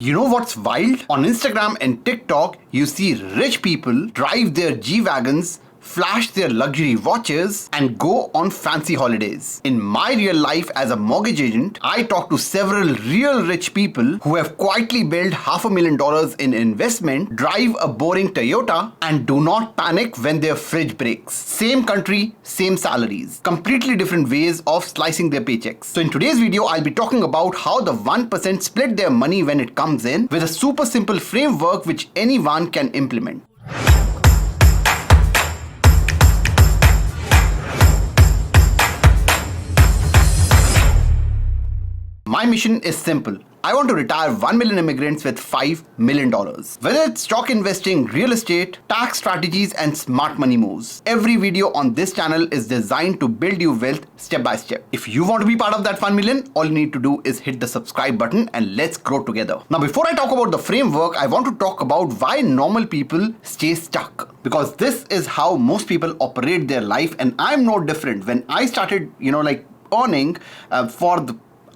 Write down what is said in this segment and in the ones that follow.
You know what's wild? On Instagram and TikTok, you see rich people drive their G-Wagons, flash their luxury watches, and go on fancy holidays. In my real life as a mortgage agent, I talk to several real rich people who have quietly built $500,000 in investment, drive a boring Toyota, and do not panic when their fridge breaks. Same country, same salaries. Completely different ways of slicing their paychecks. So in today's video, I'll be talking about how the 1% split their money when it comes in with a super simple framework which anyone can implement. My mission is simple. I want to retire 1 million immigrants with $5 million. Whether it's stock investing, real estate, tax strategies, and smart money moves, every video on this channel is designed to build you wealth step by step. If you want to be part of that 1 million, all you need to do is hit the subscribe button and let's grow together. Now, before I talk about the framework, I want to talk about why normal people stay stuck. Because this is how most people operate their life, and I'm no different. When I started, earning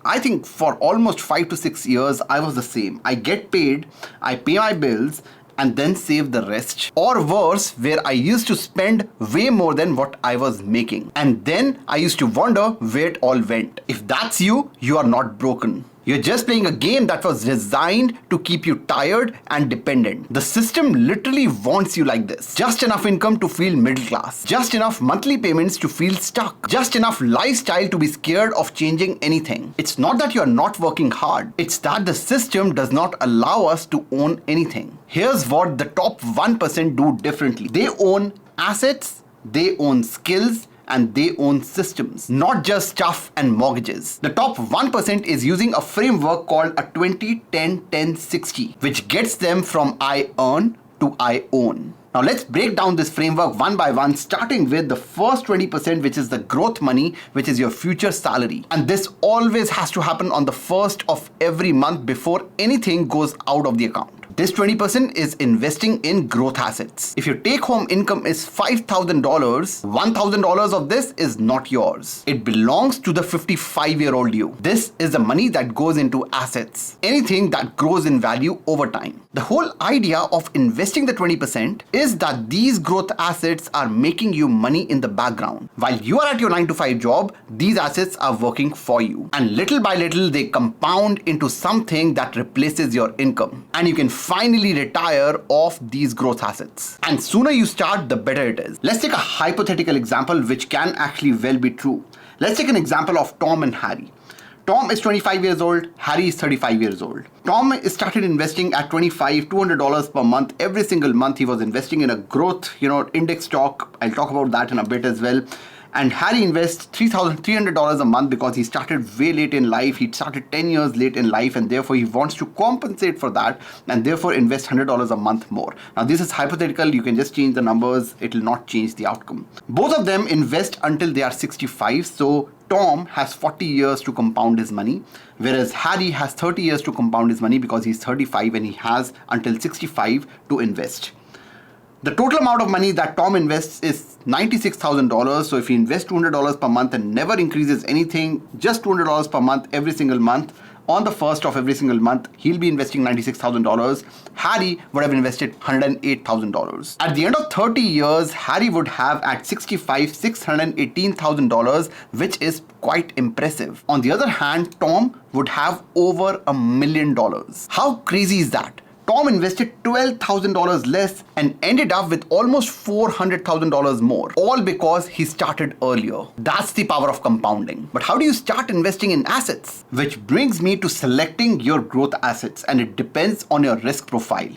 I think for almost 5 to 6 years, I was the same. I get paid, I pay my bills, and then save the rest. Or worse, where I used to spend way more than what I was making. And then I used to wonder where it all went. If that's you, you are not broken. You're just playing a game that was designed to keep you tired and dependent. The system literally wants you like this. Just enough income to feel middle class. Just enough monthly payments to feel stuck. Just enough lifestyle to be scared of changing anything. It's not that you're not working hard. It's that the system does not allow us to own anything. Here's what the top 1% do differently. They own assets, they own skills, and they own systems, not just stuff and mortgages. The top 1% is using a framework called a 20-10-10-60, which gets them from I earn to I own. Now let's break down this framework one by one, starting with the first 20%, which is the growth money, which is your future salary. And this always has to happen on the first of every month before anything goes out of the account. This 20% is investing in growth assets. If your take-home income is $5,000, $1,000 of this is not yours. It belongs to the 55-year-old you. This is the money that goes into assets, anything that grows in value over time. The whole idea of investing the 20% is that these growth assets are making you money in the background. While you are at your 9-to-5 job, these assets are working for you. And little by little, they compound into something that replaces your income. And you can finally retire off these growth assets. And sooner you start, the better it is. Let's take a hypothetical example which can actually well be true. Let's take an example of Tom and Harry. Tom is 25 years old, Harry is 35 years old. Tom started investing at $200 per month. Every single month he was investing in a growth, index stock. I'll talk about that in a bit as well. And Harry invests $3,300 a month because he started way late in life. He started 10 years late in life, and therefore he wants to compensate for that and therefore invest $100 a month more. Now this is hypothetical. You can just change the numbers. It will not change the outcome. Both of them invest until they are 65. So Tom has 40 years to compound his money, whereas Harry has 30 years to compound his money because he's 35 and he has until 65 to invest. The total amount of money that Tom invests is $96,000. So if he invests $200 per month and never increases anything, just $200 per month every single month, on the first of every single month, he'll be investing $96,000. Harry would have invested $108,000. At the end of 30 years, Harry would have at 65, $618,000, which is quite impressive. On the other hand, Tom would have over $1 million. How crazy is that? Tom invested $12,000 less and ended up with almost $400,000 more, all because he started earlier. That's the power of compounding. But how do you start investing in assets? Which brings me to selecting your growth assets, and it depends on your risk profile.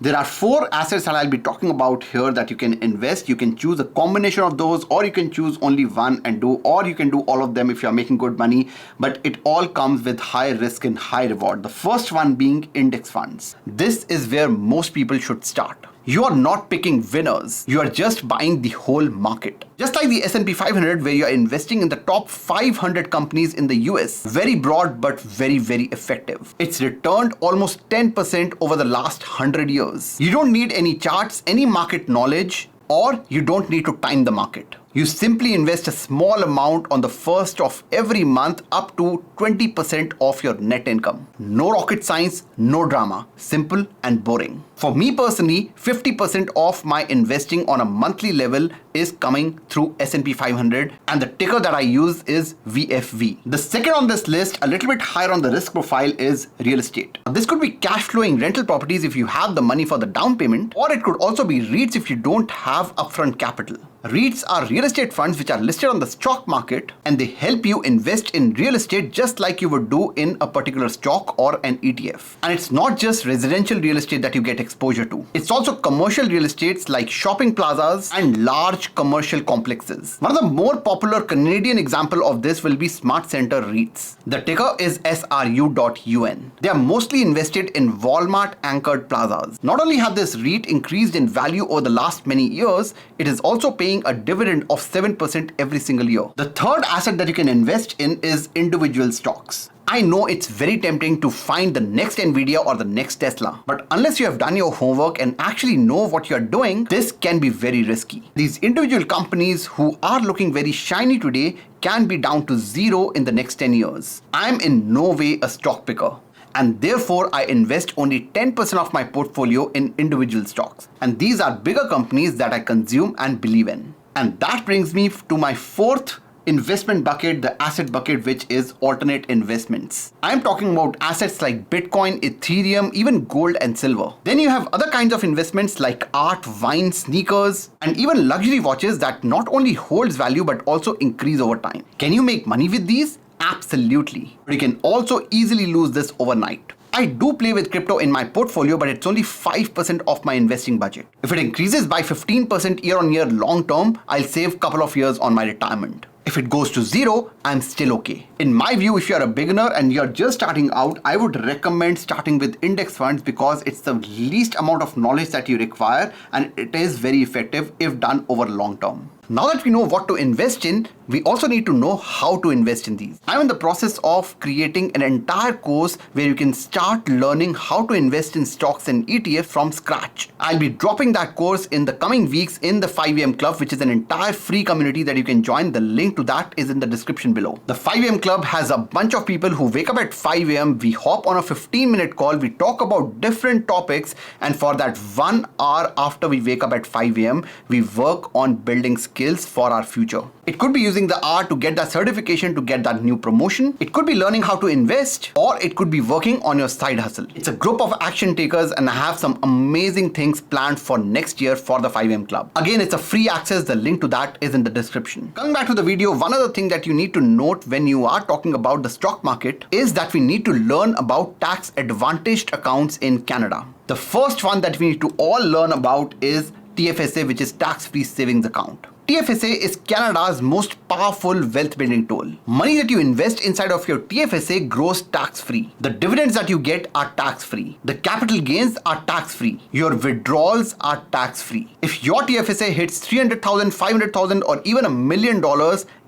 There are 4 assets that I'll be talking about here that you can invest. You can choose a combination of those, or you can choose only one and do, or you can do all of them if you're making good money, but it all comes with high risk and high reward. The first one being index funds. This is where most people should start. You are not picking winners. You are just buying the whole market. Just like the S&P 500, where you are investing in the top 500 companies in the US. Very broad, but very, very effective. It's returned almost 10% over the last 100 years. You don't need any charts, any market knowledge, or you don't need to time the market. You simply invest a small amount on the first of every month up to 20% of your net income. No rocket science, no drama. Simple and boring. For me personally, 50% of my investing on a monthly level is coming through S&P 500 and the ticker that I use is VFV. The second on this list, a little bit higher on the risk profile, is real estate. This could be cash flowing rental properties if you have the money for the down payment, or it could also be REITs if you don't have upfront capital. REITs are real estate funds which are listed on the stock market and they help you invest in real estate just like you would do in a particular stock or an ETF. And it's not just residential real estate that you get exposure to. It's also commercial real estates like shopping plazas and large commercial complexes. One of the more popular Canadian example of this will be Smart Center REITs. The ticker is SRU.UN. They are mostly invested in Walmart anchored plazas. Not only have this REIT increased in value over the last many years, it is also paying a dividend of 7% every single year. The third asset that you can invest in is individual stocks. I know it's very tempting to find the next Nvidia or the next Tesla, but unless you have done your homework and actually know what you're doing, this can be very risky. These individual companies who are looking very shiny today can be down to zero in the next 10 years. I'm in no way a stock picker, and therefore I invest only 10% of my portfolio in individual stocks. And these are bigger companies that I consume and believe in. And that brings me to my fourth investment bucket, the asset bucket, which is alternate investments. I'm talking about assets like Bitcoin, Ethereum, even gold and silver. Then you have other kinds of investments like art, wine, sneakers, and even luxury watches that not only holds value but also increase over time. Can you make money with these? Absolutely. But you can also easily lose this overnight. I do play with crypto in my portfolio, but it's only 5% of my investing budget. If it increases by 15% year on year long term, I'll save a couple of years on my retirement. If it goes to zero, I'm still okay. In my view, if you're a beginner and you're just starting out, I would recommend starting with index funds because it's the least amount of knowledge that you require and it is very effective if done over long term. Now that we know what to invest in, we also need to know how to invest in these. I'm in the process of creating an entire course where you can start learning how to invest in stocks and ETFs from scratch. I'll be dropping that course in the coming weeks in the 5 AM Club, which is an entire free community that you can join. The link to that is in the description below. The 5 AM Club has a bunch of people who wake up at 5 AM. We hop on a 15-minute call. We talk about different topics. And for that 1 hour after we wake up at 5 AM, we work on building skills for our future. It could be using the hour to get that certification, to get that new promotion. It could be learning how to invest, or it could be working on your side hustle. It's a group of action takers and I have some amazing things planned for next year for the 5 AM Club. Again, it's a free access. The link to that is in the description. Coming back to the video, one other thing that you need to note when you are talking about the stock market is that we need to learn about tax advantaged accounts in Canada. The first one that we need to all learn about is TFSA, which is tax-free savings account. TFSA is Canada's most powerful wealth building tool. Money that you invest inside of your TFSA grows tax-free. The dividends that you get are tax-free. The capital gains are tax-free. Your withdrawals are tax-free. If your TFSA hits $300,000, $500,000 or even $1 million,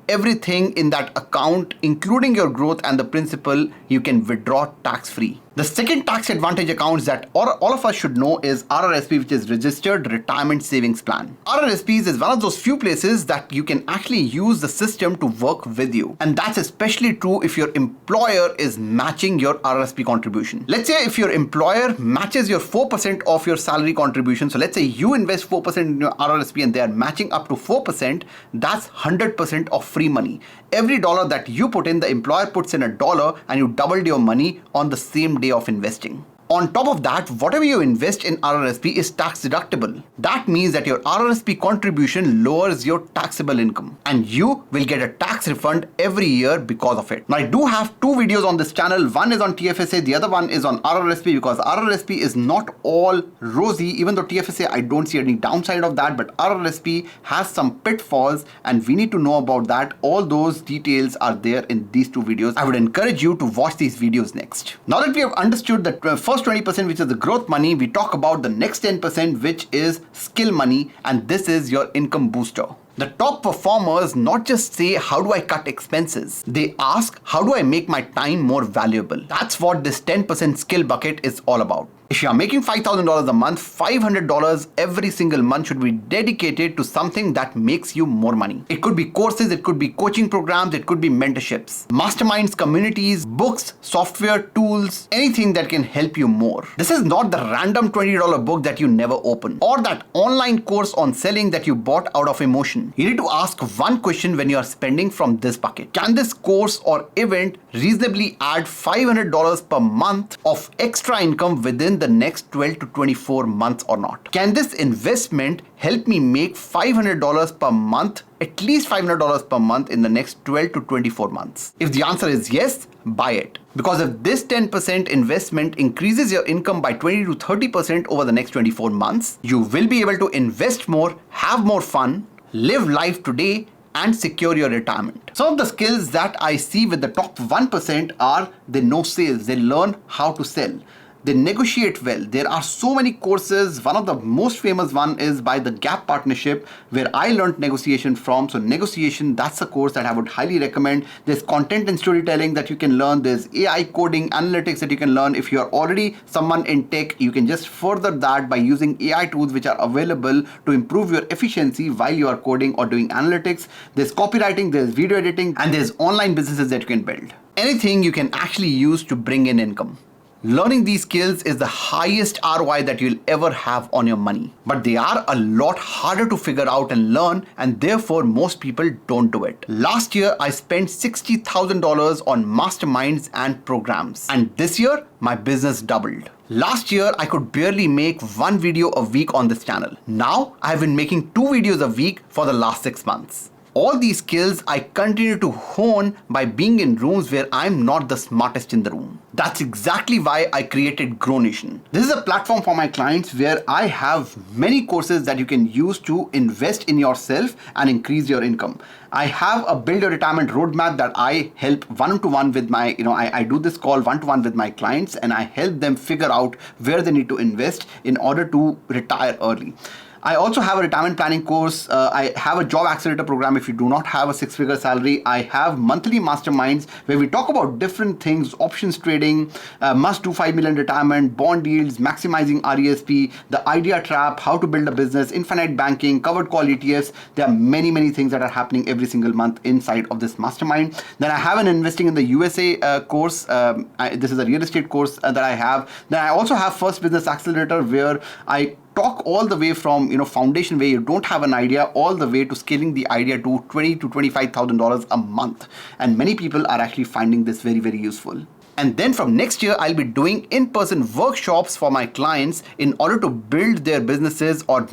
everything in that account, including your growth and the principal, you can withdraw tax-free. The second tax advantage accounts that all of us should know is RRSP, which is Registered Retirement Savings Plan. RRSPs is one of those few places that you can actually use the system to work with you. And that's especially true if your employer is matching your RRSP contribution. Let's say if your employer matches your 4% of your salary contribution. So let's say you invest 4% in your RRSP and they are matching up to 4%. That's 100% of free money. Every dollar that you put in, the employer puts in $1 and you doubled your money on the same day of investing. On top of that, whatever you invest in RRSP is tax deductible. That means that your RRSP contribution lowers your taxable income and you will get a tax refund every year because of it. Now, I do have two videos on this channel. One is on TFSA, the other one is on RRSP because RRSP is not all rosy. Even though TFSA, I don't see any downside of that, but RRSP has some pitfalls and we need to know about that. All those details are there in these two videos. I would encourage you to watch these videos next. Now that we have understood the first 20%, which is the growth money, we talk about the next 10%, which is skill money, and this is your income booster. The top performers not just say, how do I cut expenses? They ask, how do I make my time more valuable? That's what this 10% skill bucket is all about. If you are making $5,000 a month, $500 every single month should be dedicated to something that makes you more money. It could be courses, it could be coaching programs, it could be mentorships, masterminds, communities, books, software, tools, anything that can help you more. This is not the random $20 book that you never open or that online course on selling that you bought out of emotion. You need to ask one question when you are spending from this bucket. Can this course or event reasonably add $500 per month of extra income within the next 12 to 24 months or not? Can this investment help me make $500 per month, at least $500 per month in the next 12 to 24 months? If the answer is yes, buy it. Because if this 10% investment increases your income by 20 to 30% over the next 24 months, you will be able to invest more, have more fun, live life today, and secure your retirement. Some of the skills that I see with the top 1% are they know sales, they learn how to sell. They negotiate well. There are so many courses. One of the most famous one is by the Gap Partnership, where I learned negotiation from. So negotiation, that's a course that I would highly recommend. There's content and storytelling that you can learn. There's AI coding, analytics that you can learn. If you're already someone in tech, you can just further that by using AI tools which are available to improve your efficiency while you are coding or doing analytics. There's copywriting, there's video editing, and there's online businesses that you can build. Anything you can actually use to bring in income. Learning these skills is the highest ROI that you'll ever have on your money. But they are a lot harder to figure out and learn, and therefore most people don't do it. Last year, I spent $60,000 on masterminds and programs. And this year, my business doubled. Last year, I could barely make one video a week on this channel. Now, I've been making 2 videos a week for the last 6 months. All these skills I continue to hone by being in rooms where I'm not the smartest in the room. That's exactly why I created Grow Nation. This is a platform for my clients where I have many courses that you can use to invest in yourself and increase your income. I have a build your retirement roadmap that I help one-to-one with my, I do this call one-to-one with my clients, and I help them figure out where they need to invest in order to retire early. I also have a retirement planning course. I have a job accelerator program. If you do not have a 6-figure salary, I have monthly masterminds where we talk about different things: options trading, must do 5 million retirement, bond yields, maximizing RESP, the idea trap, how to build a business, infinite banking, covered call ETFs. There are many, many things that are happening every single month inside of this mastermind. Then I have an investing in the USA course. This is a real estate course that I have. Then I also have First Business Accelerator, where I talk all the way from foundation where you don't have an idea all the way to scaling the idea to $20,000 to $25,000 a month. And many people are actually finding this very, very useful. And then from next year, I'll be doing in-person workshops for my clients in order to build their businesses or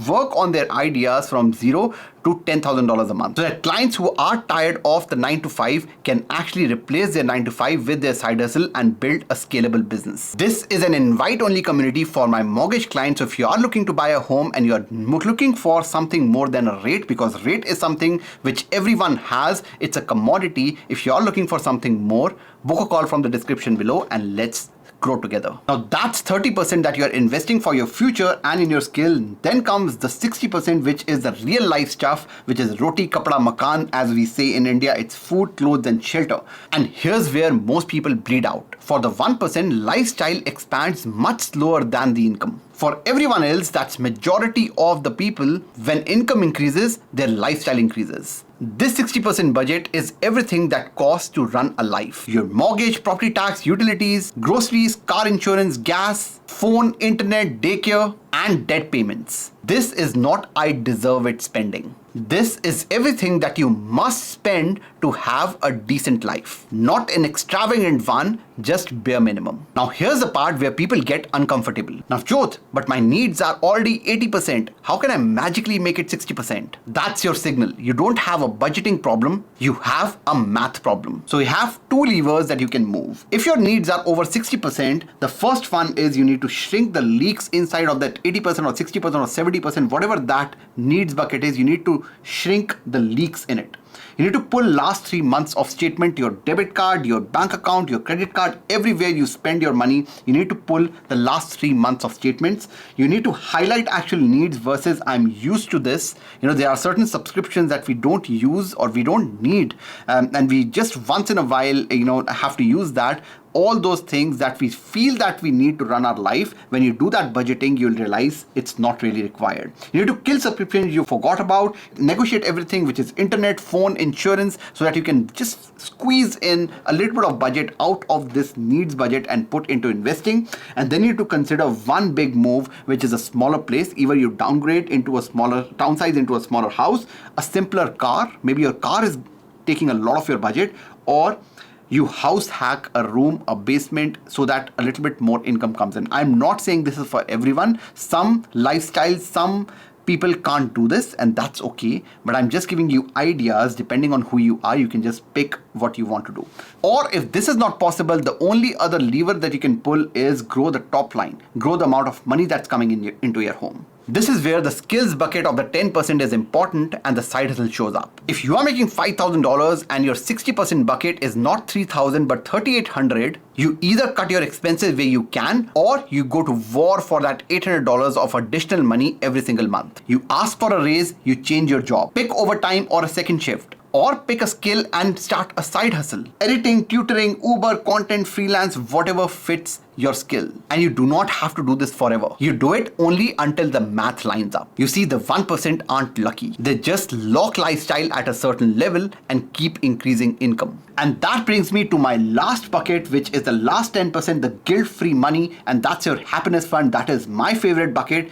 work on their ideas from zero to $10,000 a month. So that clients who are tired of the 9 to 5 can actually replace their 9 to 5 with their side hustle and build a scalable business. This is an invite-only community for my mortgage clients. So if you are looking to buy a home and you are looking for something more than a rate, because rate is something which everyone has, it's a commodity. If you are looking for something more, book a call from the description below and let's grow together. Now that's 30% that you're investing for your future and in your skill. Then comes the 60%, which is the real life stuff, which is roti, kapda, makan, as we say in India. It's food, clothes, and shelter. And here's where most people bleed out. For the 1%, lifestyle expands much slower than the income. For everyone else, that's majority of the people, when income increases, their lifestyle increases. This 60% budget is everything that costs to run a life. Your mortgage, property tax, utilities, groceries, car insurance, gas, phone, internet, daycare, and debt payments. This is not I deserve it spending. This is everything that you must spend to have a decent life. Not an extravagant one, just bare minimum. Now here's the part where people get uncomfortable. Now Jyoth, but my needs are already 80%. How can I magically make it 60%? That's your signal. You don't have a budgeting problem, you have a math problem. So you have 2 levers that you can move. If your needs are over 60%, the first one is you need to shrink the leaks inside of that 80% or 60% or 70%, whatever that needs bucket is. You need to shrink the leaks in it. You need to pull last 3 months of statement, your debit card, your bank account, your credit card, everywhere you spend your money. You need to pull the last 3 months of statements. You need to highlight actual needs versus I'm used to this. There are certain subscriptions that we don't use or we don't need, and we just once in a while, have to use that. all those things that we feel that we need to run our life. When you do that budgeting, you'll realize it's not really required. You need to kill subscriptions you forgot about, negotiate everything which is internet, phone, insurance, so that you can just squeeze in a little bit of budget out of this needs budget and put into investing. And then you need to consider one big move, which is a smaller place. Either you downsize into a smaller house, a simpler car. Maybe your car is taking a lot of your budget, or you house hack a room, a basement, so that a little bit more income comes in. I'm not saying this is for everyone. Some lifestyles, some people can't do this, and that's okay. But I'm just giving you ideas. Depending on who you are, you can just pick what you want to do. Or if this is not possible, the only other lever that you can pull is grow the top line, grow the amount of money that's coming into your home. This is where the skills bucket of the 10% is important and the side hustle shows up. If you are making $5,000 and your 60% bucket is not $3,000 but $3,800, you either cut your expenses where you can, or you go to war for that $800 of additional money every single month. You ask for a raise, you change your job, pick overtime or a second shift, or pick a skill and start a side hustle. Editing, tutoring, Uber, content, freelance, whatever fits your skill. And you do not have to do this forever. You do it only until the math lines up. You see, the 1% aren't lucky. They just lock lifestyle at a certain level and keep increasing income. And that brings me to my last bucket, which is the last 10%, the guilt-free money. And that's your happiness fund. That is my favorite bucket.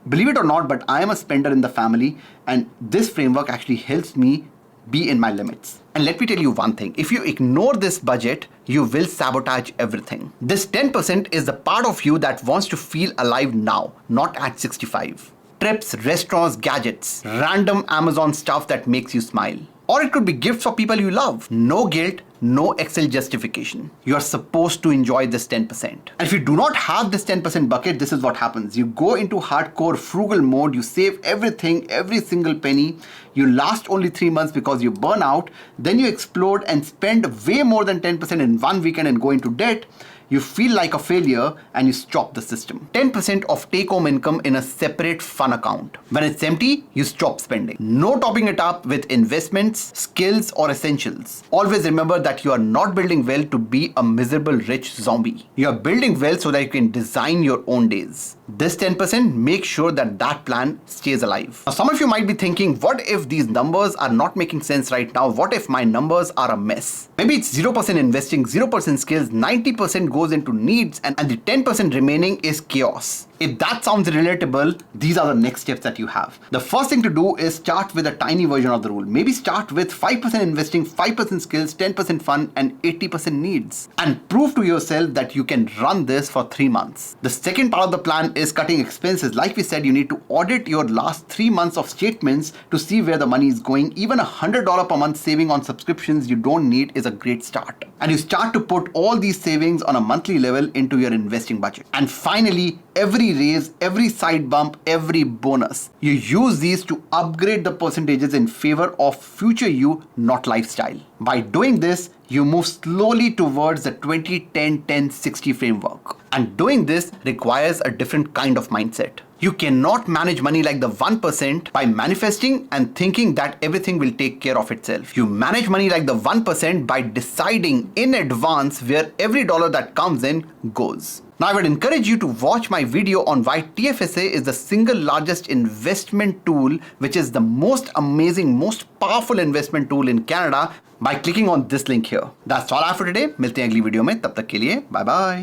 Believe it or not, but I am a spender in the family. And this framework actually helps me be in my limits. And let me tell you one thing, if you ignore this budget, you will sabotage everything. This 10% is the part of you that wants to feel alive now, not at 65. Trips, restaurants, gadgets, random Amazon stuff that makes you smile. Or it could be gifts for people you love. No guilt, no Excel justification. You are supposed to enjoy this 10%. And if you do not have this 10% bucket, this is what happens. You go into hardcore frugal mode, you save everything, every single penny. You last only 3 months because you burn out. Then you explode and spend way more than 10% in one weekend and go into debt. You feel like a failure and you stop the system. 10% of take-home income in a separate fun account. When it's empty, you stop spending. No topping it up with investments, skills, or essentials. Always remember that you are not building wealth to be a miserable rich zombie. You are building wealth so that you can design your own days. This 10%, make sure that that plan stays alive. Now, some of you might be thinking, what if these numbers are not making sense right now? What if my numbers are a mess? Maybe it's 0% investing, 0% skills, 90% goes into needs, and the 10% remaining is chaos. If that sounds relatable, these are the next steps that you have. The first thing to do is start with a tiny version of the rule. Maybe start with 5% investing, 5% skills, 10% fun, and 80% needs. And prove to yourself that you can run this for 3 months. The second part of the plan is cutting expenses. Like we said, you need to audit your last 3 months of statements to see where the money is going. Even $100 per month saving on subscriptions you don't need is a great start. And you start to put all these savings on a monthly level into your investing budget. And finally, every raise, every side bump, every bonus, you use these to upgrade the percentages in favor of future you, not lifestyle. By doing this, you move slowly towards the 20-10-10-60 framework. And doing this requires a different kind of mindset. You cannot manage money like the 1% by manifesting and thinking that everything will take care of itself. You manage money like the 1% by deciding in advance where every dollar that comes in goes. Now, I would encourage you to watch my video on why TFSA is the single largest investment tool, which is the most amazing, most powerful investment tool in Canada, by clicking on this link here. That's all I have for today. मिलते हैं अगली video में, तब तक के लिए bye bye.